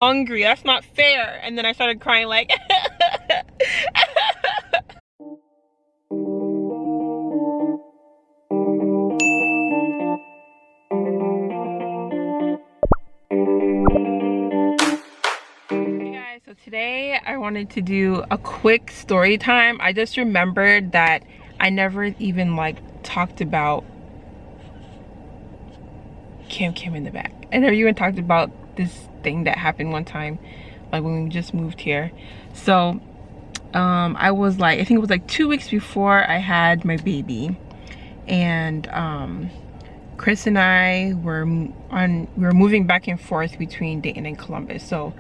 hungry, that's not fair. And then I started crying like Hey guys, so today I wanted to do a quick story time. I just remembered that I never even like talked about Kim in the back. I never even talked about this thing that happened one time, like when we just moved here. So I was like, I think it was like 2 weeks before I had my baby, and Chris and I were moving back and forth between Dayton and Columbus. So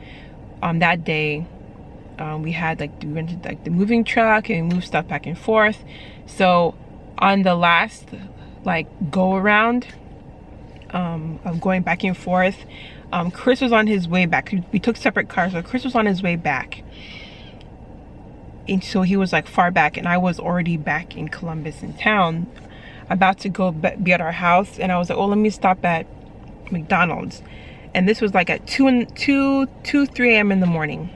that day we rented like the moving truck and we moved stuff back and forth. So on the last like go around of going back and forth, Chris was on his way back. We took separate cars, so Chris was on his way back, and so he was like far back, and I was already back in Columbus in town, about to go be at our house. And I was like, oh, let me stop at McDonald's. And this was like at 3 a.m. in the morning.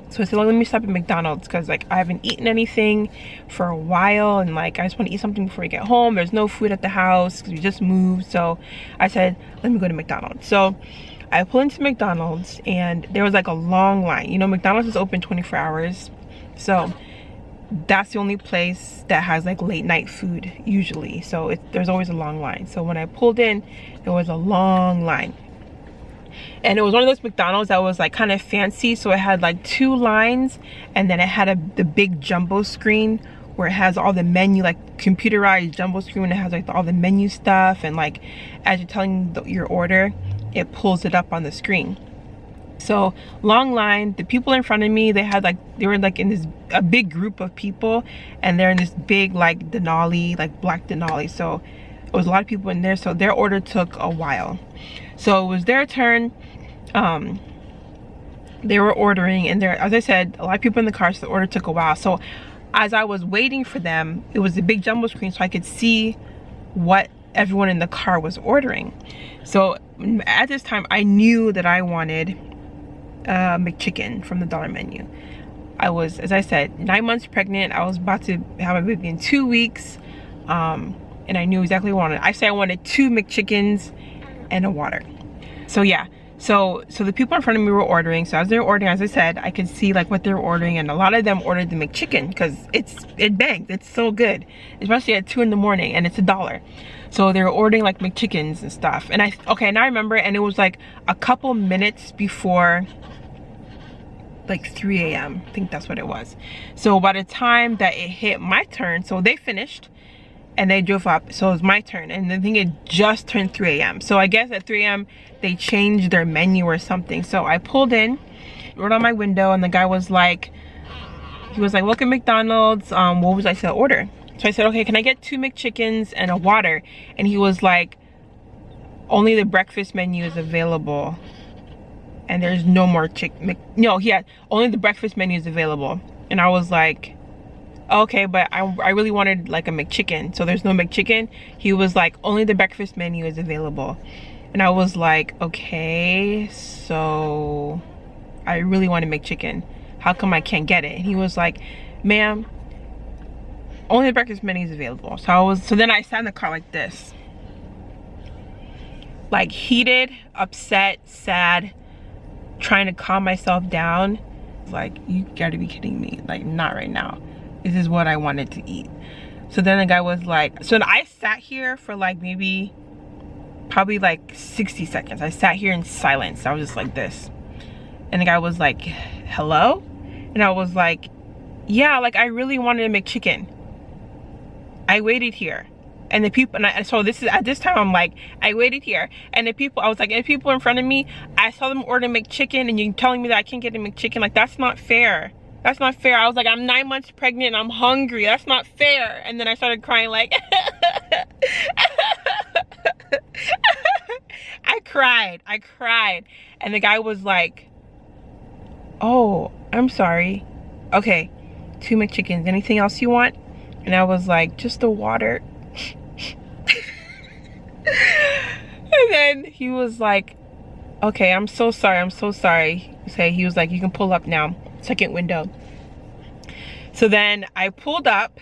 So I said, well, let me stop at McDonald's because like I haven't eaten anything for a while, and like I just want to eat something before we get home. There's no food at the house because we just moved. So I said, let me go to McDonald's. So I pulled into McDonald's, and there was like a long line. You know, McDonald's is open 24 hours. So that's the only place that has like late night food usually. So there's always a long line. So when I pulled in, there was a long line. And it was one of those McDonald's that was like kind of fancy. So it had like 2 lines, and then it had the big jumbo screen where it has all the menu, like computerized jumbo screen, and it has like all the menu stuff, and like as you're telling your order, it pulls it up on the screen. So long line. The people in front of me, they were like in a big group of people, and they're in this big like Denali, like black Denali. So it was a lot of people in there, so their order took a while. So it was their turn. They were ordering, and as I said, a lot of people in the car, so the order took a while. So as I was waiting for them, it was a big jumbo screen, so I could see what everyone in the car was ordering. So at this time, I knew that I wanted McChicken from the dollar menu. I was, as I said, 9 months pregnant. I was about to have my baby in 2 weeks, and I knew exactly what I wanted. I said I wanted 2 McChickens and a water. So yeah, so the people in front of me were ordering. So as they were ordering, as I said, I could see like what they were ordering, and a lot of them ordered the McChicken because it banged. It's so good, especially at 2 in the morning, and it's $1. So they were ordering like McChickens and stuff. And now I remember, and it was like a couple minutes before like 3 a.m. I think that's what it was. So by the time that it hit my turn, so they finished and they drove up, so it was my turn, and I think it just turned 3 a.m. So I guess at 3 a.m. they changed their menu or something. So I pulled in, wrote on my window, and the guy was like, welcome McDonald's, what would I say order? So I said, okay, can I get 2 McChickens and a water? And he was like, only the breakfast menu is available, and there's no more only the breakfast menu is available. And I was like, okay, but I really wanted like a McChicken, so there's no McChicken. He was like, only the breakfast menu is available. And I was like, okay, so I really want a McChicken. How come I can't get it? And he was like, ma'am, only the breakfast menu is available. So then I sat in the car like this, like heated, upset, sad, trying to calm myself down. Like, you gotta be kidding me, like not right now. This is what I wanted to eat. So then the guy was like, so I sat here for like probably like 60 seconds. I sat here in silence. I was just like this. And the guy was like, hello? And I was like, yeah, like I really wanted a McChicken. I waited here. And the people, so this is, at this time I'm like, I waited here. And the people, I was like, and the people in front of me, I saw them order McChicken, and you're telling me that I can't get a McChicken? Like, that's not fair. That's not fair. I was like, I'm 9 months pregnant and I'm hungry. That's not fair. And then I started crying like, I cried. And the guy was like, oh, I'm sorry. Okay, 2 McChickens. Anything else you want? And I was like, just the water. And then he was like, okay, I'm so sorry. Say, he was like, you can pull up now, second window. So then I pulled up,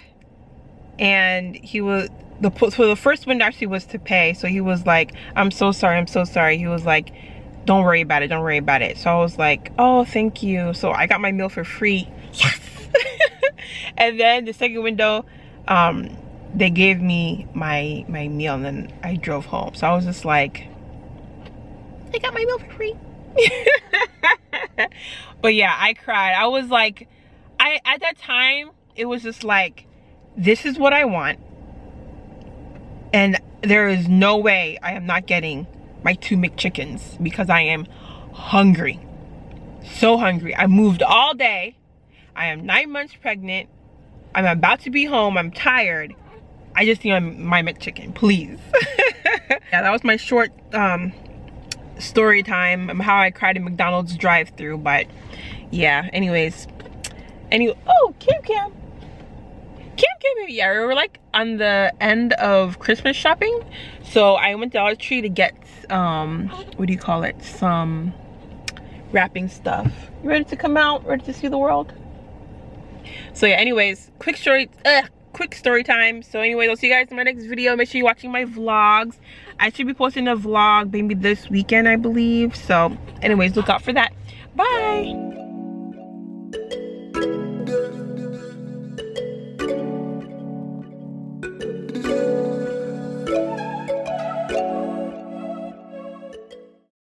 and he was, so the first window actually was to pay. So he was like, I'm so sorry. He was like, don't worry about it. So I was like, oh, thank you. So I got my meal for free. Yes. And then the second window, they gave me my meal, and then I drove home. So I was just like, I got my meal for free. But yeah, I cried. I was like, at that time, it was just like, this is what I want, and there is no way I am not getting my 2 McChickens, because I am hungry. So hungry. I moved all day. I am 9 months pregnant. I'm about to be home. I'm tired. I just need my McChicken, please. Yeah, that was my short story time of how I cried in McDonald's drive-thru. But yeah, anyways. Oh, Cam. Yeah, we were like on the end of Christmas shopping. So I went to Dollar Tree to get what do you call it? Some wrapping stuff. You ready to come out? Ready to see the world? So yeah, anyways, quick story time. So anyways, I'll see you guys in my next video. Make sure you're watching my vlogs. I should be posting a vlog maybe this weekend, I believe. So anyways, look out for that. Bye.